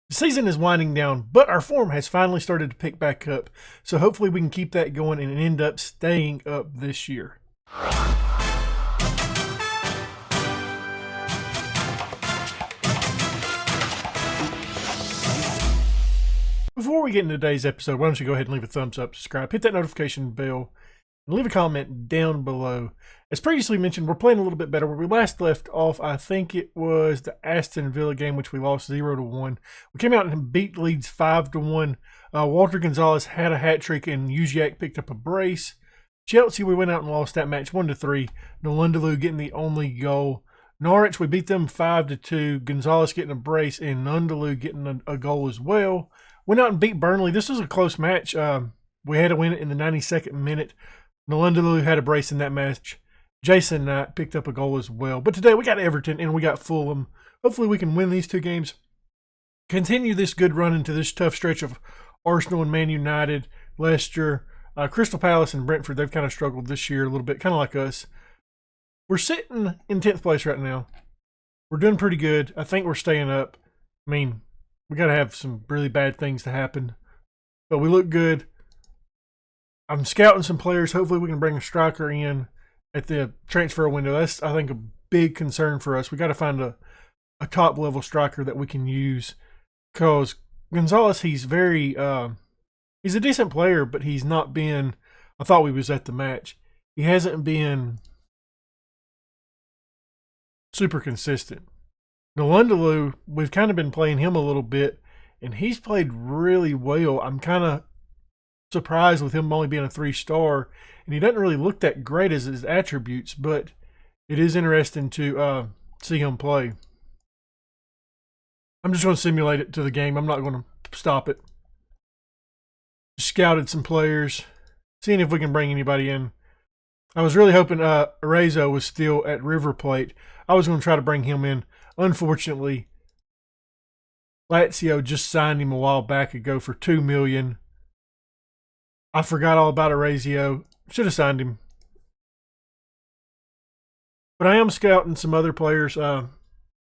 The season is winding down, but our form has finally started to pick back up, so hopefully we can keep that going and end up staying up this year. Before we get into today's episode, why don't you go ahead and leave a thumbs up, subscribe, hit that notification bell, and leave a comment down below. As previously mentioned, we're playing a little bit better. Where we last left off, I think it was the Aston Villa game, which we lost 0-1. We came out and beat Leeds 5-1. Walter Gonzalez had a hat trick, and Uziak picked up a brace. Chelsea, we went out and lost that match 1-3. Nolundaloo getting the only goal. Norwich, we beat them 5-2. Gonzalez getting a brace, and Nolundaloo getting a goal as well. Went out and beat Burnley. This was a close match. We had to win it in the 92nd minute. Nolundaloo had a brace in that match. Jason Knight picked up a goal as well. But today we got Everton and we got Fulham. Hopefully we can win these two games. Continue this good run into this tough stretch of Arsenal and Man United, Leicester, Crystal Palace and Brentford. They've kind of struggled this year a little bit, kind of like us. We're sitting in 10th place right now. We're doing pretty good. I think we're staying up. I mean, we got to have some really bad things to happen. But we look good. I'm scouting some players. Hopefully we can bring a striker in at the transfer window. That's, I think, a big concern for us. We got to find a top level striker that we can use, because Gonzalez, he's very he's a decent player, but he's not been, I thought we was at the match, he hasn't been super consistent. Nolundaloo, we've kind of been playing him a little bit, and he's played really well. I'm kind of surprised with him only being a 3-star, and he doesn't really look that great as his attributes, but it is interesting to see him play. I'm just going to simulate it to the game. I'm not going to stop it. Scouted some players, seeing if we can bring anybody in. I was really hoping Arezzo was still at River Plate. I was going to try to bring him in. Unfortunately, Lazio just signed him a while back ago for $2 million. I forgot all about Arezzo. Should have signed him. But I am scouting some other players that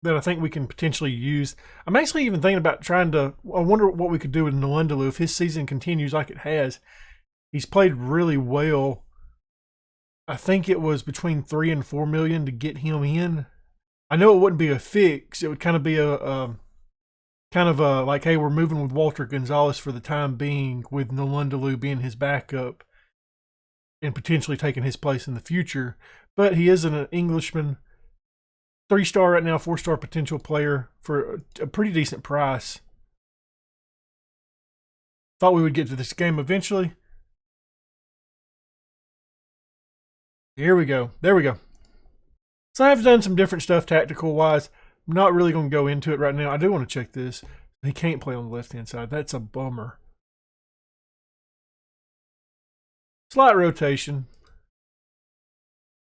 I think we can potentially use. I'm actually even thinking about trying to, I wonder what we could do with Nolundaloo if his season continues like it has. He's played really well. I think it was between $3 and $4 million to get him in. I know it wouldn't be a fix. It would kind of be a like, hey, we're moving with Walter Gonzalez for the time being, with Nolundaloo being his backup and potentially taking his place in the future. But he is an Englishman, 3-star right now, 4-star potential player for a pretty decent price. Thought we would get to this game eventually. Here we go. There we go. So I've done some different stuff tactical-wise. I'm not really going to go into it right now. I do want to check this. He can't play on the left-hand side. That's a bummer. Slight rotation.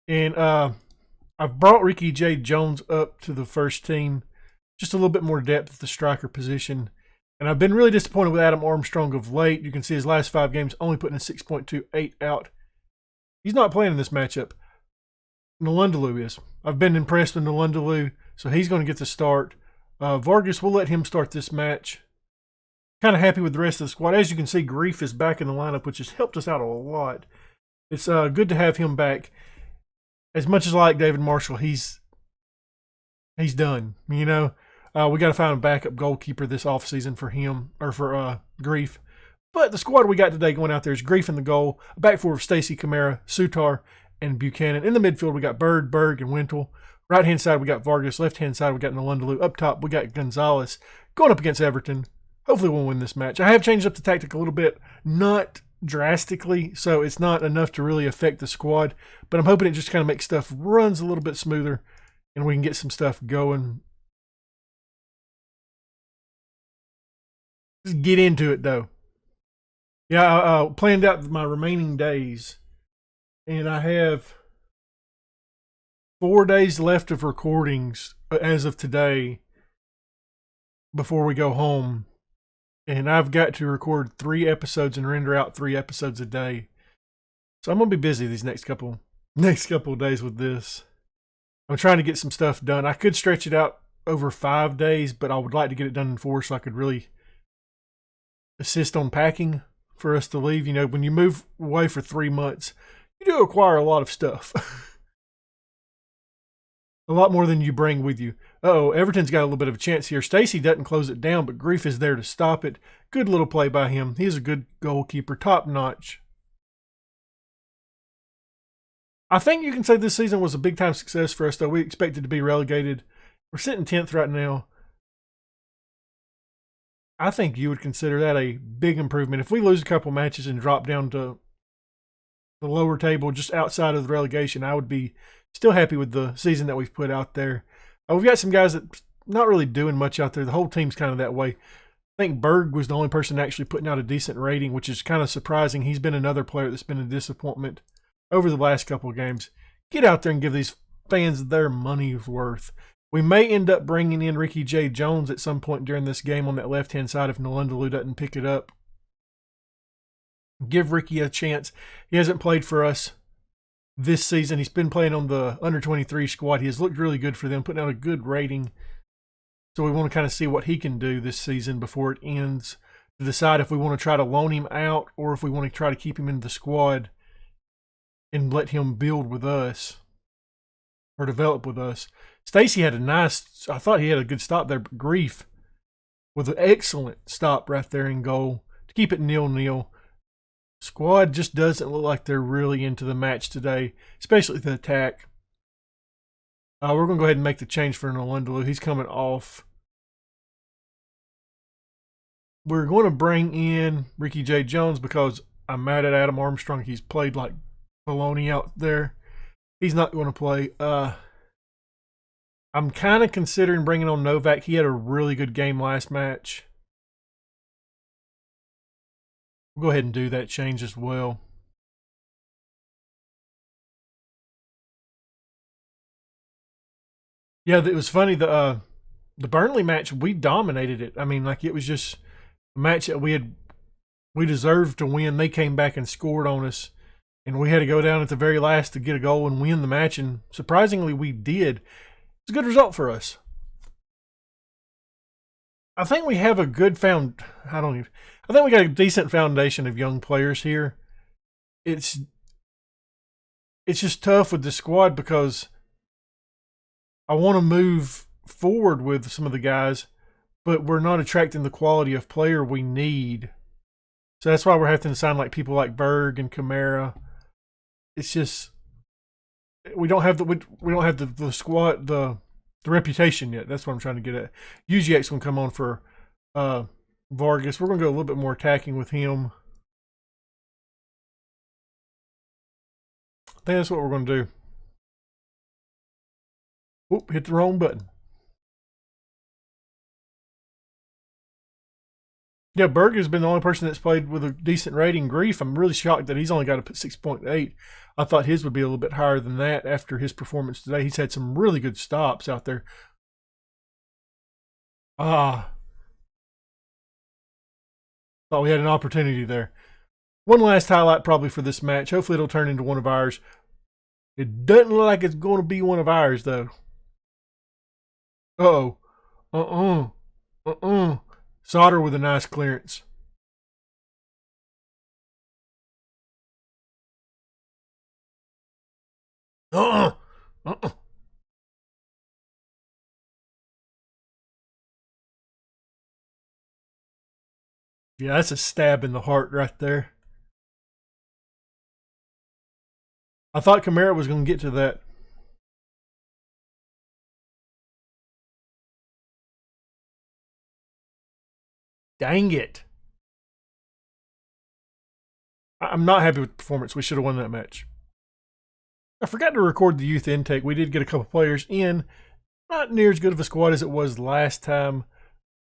And I've brought Ricky J. Jones up to the first team. Just a little bit more depth at the striker position. And I've been really disappointed with Adam Armstrong of late. You can see his last 5 games only putting a 6.28 out. He's not playing in this matchup. Nolundaloo is. I've been impressed with Nolundaloo, so he's going to get the start. Vargas, we'll let him start this match. Kind of happy with the rest of the squad. As you can see, Grief is back in the lineup, which has helped us out a lot. It's good to have him back. As much as I like David Marshall, he's done. You know, we got to find a backup goalkeeper this offseason for him, or for Grief. But the squad we got today going out there is Grief in the goal, a back four of Stacey, Camara, Sutar, and Buchanan. In the midfield, we got Bird, Berg, and Wintle. Right-hand side, we got Vargas. Left-hand side, we got Nolundaloo. Up top, we got Gonzalez going up against Everton. Hopefully we'll win this match. I have changed up the tactic a little bit, not drastically, so it's not enough to really affect the squad, but I'm hoping it just kind of makes stuff runs a little bit smoother and we can get some stuff going. Just get into it, though. Yeah, I planned out my remaining days, and I have 4 days left of recordings as of today before we go home. And I've got to record 3 episodes and render out 3 episodes a day. So I'm going to be busy these next couple of days with this. I'm trying to get some stuff done. I could stretch it out over 5 days, but I would like to get it done in 4 so I could really assist on packing for us to leave. You know, when you move away for 3 months, you do acquire a lot of stuff. A lot more than you bring with you. Uh-oh, Everton's got a little bit of a chance here. Stacey doesn't close it down, but Grief is there to stop it. Good little play by him. He's a good goalkeeper, top notch. I think you can say this season was a big-time success for us, though. We expected to be relegated. We're sitting 10th right now. I think you would consider that a big improvement. If we lose a couple matches and drop down to the lower table, just outside of the relegation, I would be still happy with the season that we've put out there. We've got some guys that not really doing much out there. The whole team's kind of that way. I think Berg was the only person actually putting out a decent rating, which is kind of surprising. He's been another player that's been a disappointment over the last couple of games. Get out there and give these fans their money's worth. We may end up bringing in Ricky J. Jones at some point during this game on that left-hand side if Nalundaloo doesn't pick it up. Give Ricky a chance. He hasn't played for us this season. He's been playing on the under-23 squad. He has looked really good for them, putting out a good rating. So we want to kind of see what he can do this season before it ends to decide if we want to try to loan him out or if we want to try to keep him in the squad and let him build with us or develop with us. Stacey had I thought he had a good stop there, but Grief with an excellent stop right there in goal to keep it 0-0. Squad just doesn't look like they're really into the match today, especially the attack. We're going to go ahead and make the change for Nalundaloo. He's coming off. We're going to bring in Ricky J. Jones because I'm mad at Adam Armstrong. He's played like baloney out there. He's not going to play. I'm kind of considering bringing on Novak. He had a really good game last match. We'll go ahead and do that change as well. Yeah, it was funny. The Burnley match, we dominated it. I mean, like it was just a match that we deserved to win. They came back and scored on us, and we had to go down at the very last to get a goal and win the match. And surprisingly, we did. It's a good result for us. I think we have a good I think we got a decent foundation of young players here. It's just tough with the squad because I want to move forward with some of the guys, but we're not attracting the quality of player we need. So that's why we're having to sign like people like Berg and Kamara. It's just we don't have the squad the reputation yet. That's what I'm trying to get at. UGX gonna come on for Vargas. We're gonna go a little bit more attacking with him. I think that's what we're gonna do. Oop, hit the wrong button. Yeah, Berg has been the only person that's played with a decent rating. Grief, I'm really shocked that he's only got a 6.8. I thought his would be a little bit higher than that after his performance today. He's had some really good stops out there. Thought we had an opportunity there. One last highlight probably for this match. Hopefully it'll turn into one of ours. It doesn't look like it's going to be one of ours, though. Uh-oh. Sauter with a nice clearance. Yeah, that's a stab in the heart right there. I thought Kamara was going to get to that. Dang it. I'm not happy with the performance. We should have won that match. I forgot to record the youth intake. We did get a couple players in. Not near as good of a squad as it was last time.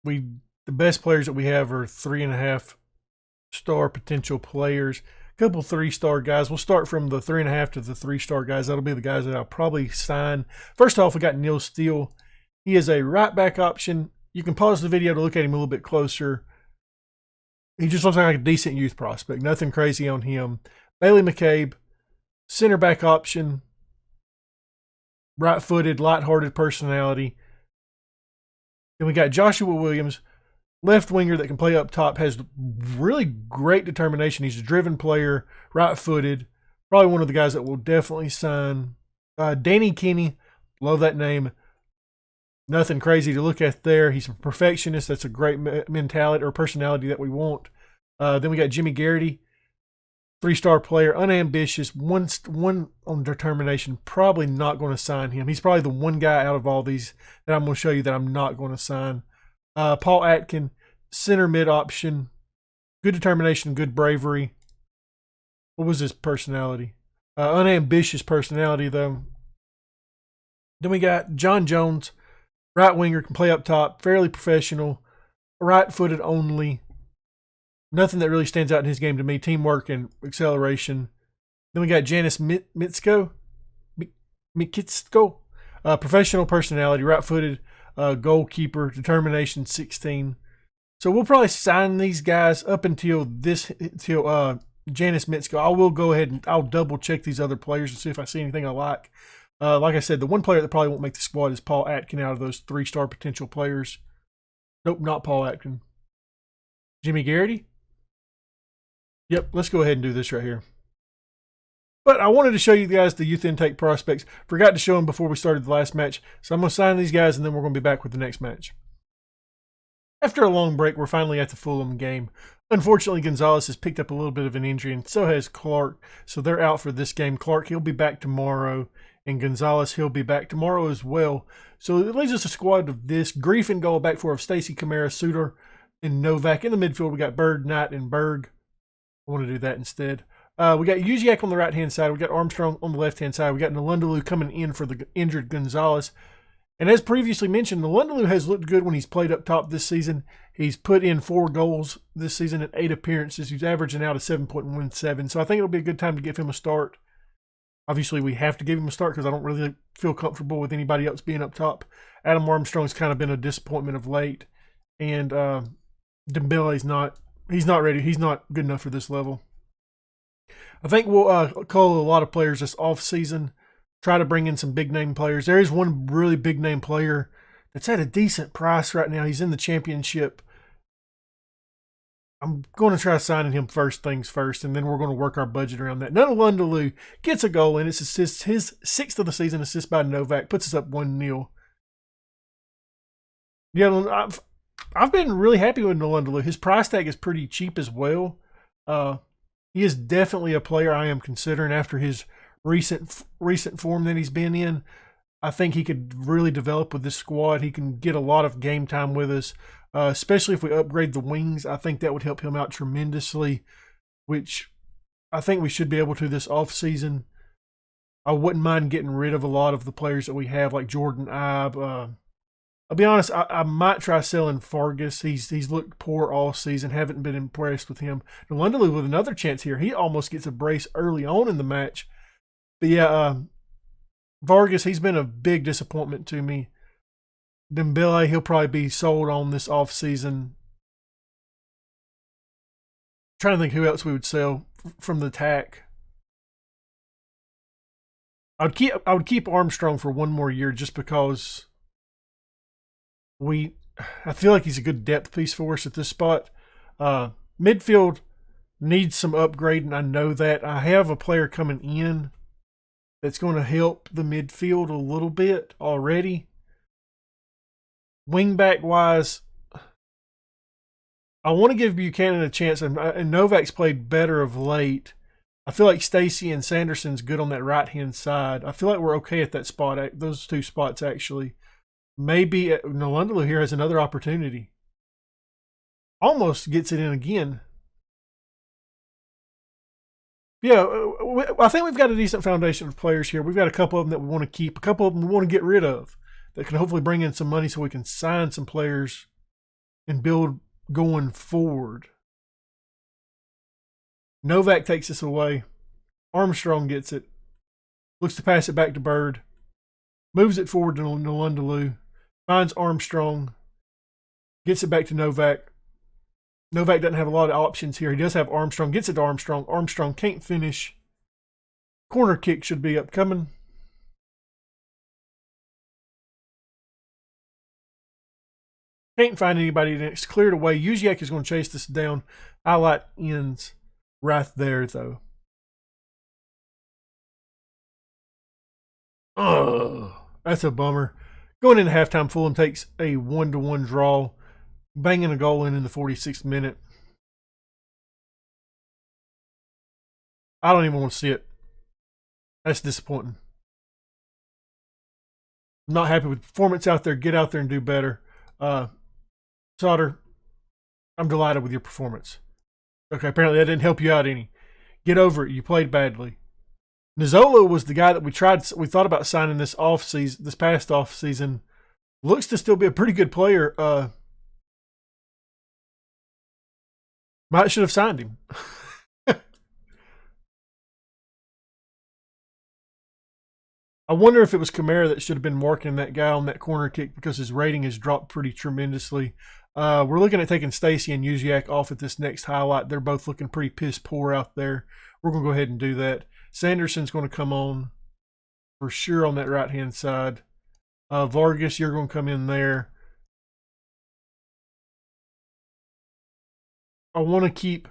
The best players that we have are 3.5-star potential players. A couple 3-star guys. We'll start from the 3.5 to the 3-star guys. That'll be the guys that I'll probably sign. First off, we got Neil Steele. He is a right back option. You can pause the video to look at him a little bit closer. He just looks like a decent youth prospect. Nothing crazy on him. Bailey McCabe, center back option. Right-footed, light-hearted personality. Then we got Joshua Williams, left winger that can play up top, has really great determination. He's a driven player, right-footed, probably one of the guys that will definitely sign. Danny Kenny, love that name. Nothing crazy to look at there. He's a perfectionist. That's a great mentality or personality that we want. Then we got Jimmy Garrity, 3-star player, unambitious, one on determination. Probably not going to sign him. He's probably the one guy out of all these that I'm going to show you that I'm not going to sign. Paul Atkin, center mid option, good determination, good bravery. What was his personality? Unambitious personality, though. Then we got John Jones, right winger, can play up top, fairly professional, right-footed only. Nothing that really stands out in his game to me. Teamwork and acceleration. Then we got Janice Mitsko, professional personality, right-footed, goalkeeper, determination 16. So we'll probably sign these guys up until Janice Mitsko. I will go ahead and I'll double check these other players and see if I see anything I like. Like I said, the one player that probably won't make the squad is Paul Atkin out of those 3-star potential players. Nope, not Paul Atkin. Jimmy Garrity? Yep, let's go ahead and do this right here. But I wanted to show you guys the youth intake prospects. Forgot to show them before we started the last match. So I'm going to sign these guys and then we're going to be back with the next match. After a long break, we're finally at the Fulham game. Unfortunately, Gonzalez has picked up a little bit of an injury and so has Clark. So they're out for this game. Clark, he'll be back tomorrow. And Gonzalez, he'll be back tomorrow as well. So it leaves us a squad of this. Grief and goal back four of Stacy, Kamara, Suter, and Novak. In the midfield, we got Bird, Knight, and Berg. I want to do that instead. We got Uziak on the right-hand side. We got Armstrong on the left-hand side. We got Nalundaloo coming in for the injured Gonzalez. And as previously mentioned, Nalundaloo has looked good when he's played up top this season. He's put in 4 goals this season in 8 appearances. He's averaging out a 7.17. So I think it'll be a good time to give him a start. Obviously, we have to give him a start because I don't really feel comfortable with anybody else being up top. Adam Armstrong's kind of been a disappointment of late. And Dembele's he's not ready. He's not good enough for this level. I think we'll call a lot of players this off-season. Try to bring in some big-name players. There is one really big-name player that's at a decent price right now. He's in the championship. I'm going to try signing him first things first, and then we're going to work our budget around that. Nalundaloo gets a goal, and it's his 6th of the season assist by Novak. Puts us up 1-0. Yeah, I've been really happy with Nalundaloo. His price tag is pretty cheap as well. He is definitely a player I am considering after his recent form that he's been in. I think he could really develop with this squad. He can get a lot of game time with us. Especially if we upgrade the wings, I think that would help him out tremendously, which I think we should be able to this offseason. I wouldn't mind getting rid of a lot of the players that we have, like Jordan Ibe. I'll be honest, I might try selling Fargus. He's looked poor all season, haven't been impressed with him. Nalundaloo with another chance here. He almost gets a brace early on in the match. But yeah, Vargas, he's been a big disappointment to me. Dembele, he'll probably be sold on this offseason. Trying to think who else we would sell from the attack. I would keep Armstrong for one more year just because I feel like he's a good depth piece for us at this spot. Midfield needs some upgrading. I know that. I have a player coming in that's going to help the midfield a little bit already. Wingback wise, I want to give Buchanan a chance, and Novak's played better of late. I feel like Stacy and Sanderson's good on that right-hand side. I feel like we're okay at that spot, those 2 spots actually. Maybe Nalundaloo here has another opportunity. Almost gets it in again. Yeah, I think we've got a decent foundation of players here. We've got a couple of them that we want to keep, a couple of them we want to get rid of that can hopefully bring in some money so we can sign some players and build going forward. Novak takes this away. Armstrong gets it. Looks to pass it back to Bird. Moves it forward to Nalundaloo. Finds Armstrong. Gets it back to Novak. Novak doesn't have a lot of options here. He does have Armstrong. Gets it to Armstrong. Armstrong can't finish. Corner kick should be upcoming. Can't find anybody, and it's cleared away. Jusiak is going to chase this down. Highlight ends right there, though. Oh, that's a bummer. Going into halftime, Fulham takes a 1-1 draw, banging a goal in the 46th minute. I don't even want to see it. That's disappointing. Not happy with the performance out there. Get out there and do better. Sauter, I'm delighted with your performance. Okay, apparently that didn't help you out any. Get over it. You played badly. Nzola was the guy that we thought about signing this past off season. Looks to still be a pretty good player. Might should have signed him. I wonder if it was Kamara that should have been marking that guy on that corner kick, because his rating has dropped pretty tremendously. We're looking at taking Stacey and Jusiak off at this next highlight. They're both looking pretty piss poor out there. We're going to go ahead and do that. Sanderson's going to come on for sure on that right-hand side. Vargas, you're going to come in there. I want to keep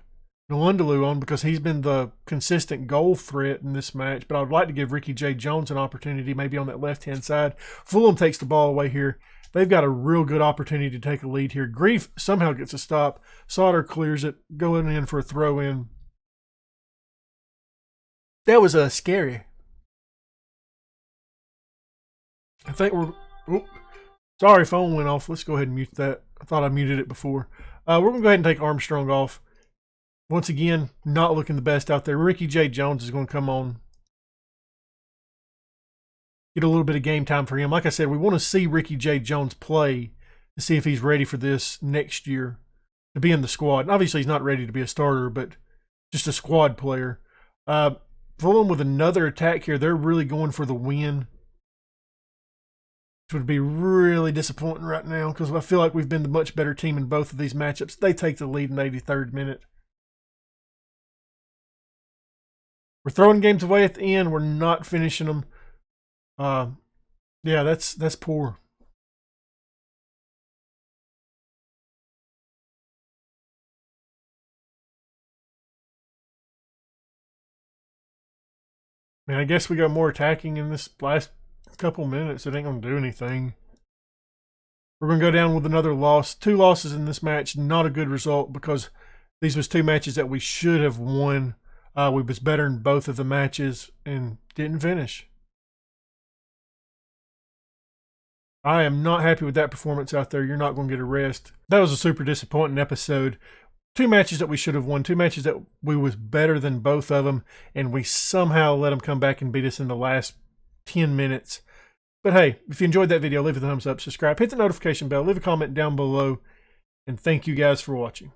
Nalundaloo on because he's been the consistent goal threat in this match, but I'd like to give Ricky J. Jones an opportunity maybe on that left-hand side. Fulham takes the ball away here. They've got a real good opportunity to take a lead here. Grief somehow gets a stop. Sauter clears it, going in for a throw-in. That was scary. I think we're... Oh, sorry, phone went off. Let's go ahead and mute that. I thought I muted it before. We're going to go ahead and take Armstrong off. Once again, not looking the best out there. Ricky J. Jones is going to come on. Get a little bit of game time for him. Like I said, we want to see Ricky J. Jones play to see if he's ready for this next year to be in the squad. And obviously, he's not ready to be a starter, but just a squad player. Fulham with another attack here. They're really going for the win, which would be really disappointing right now because I feel like we've been the much better team in both of these matchups. They take the lead in the 83rd minute. We're throwing games away at the end. We're not finishing them. Yeah, that's poor. I mean, I guess we got more attacking in this last couple minutes. It ain't going to do anything. We're going to go down with another loss. 2 losses in this match. Not a good result because these was 2 matches that we should have won. We was better in both of the matches and didn't finish. I am not happy with that performance out there. You're not going to get a rest. That was a super disappointing episode. 2 matches that we should have won. 2 matches that we was better than both of them, and we somehow let them come back and beat us in the last 10 minutes. But hey, if you enjoyed that video, leave a thumbs up, subscribe, hit the notification bell, leave a comment down below, and thank you guys for watching.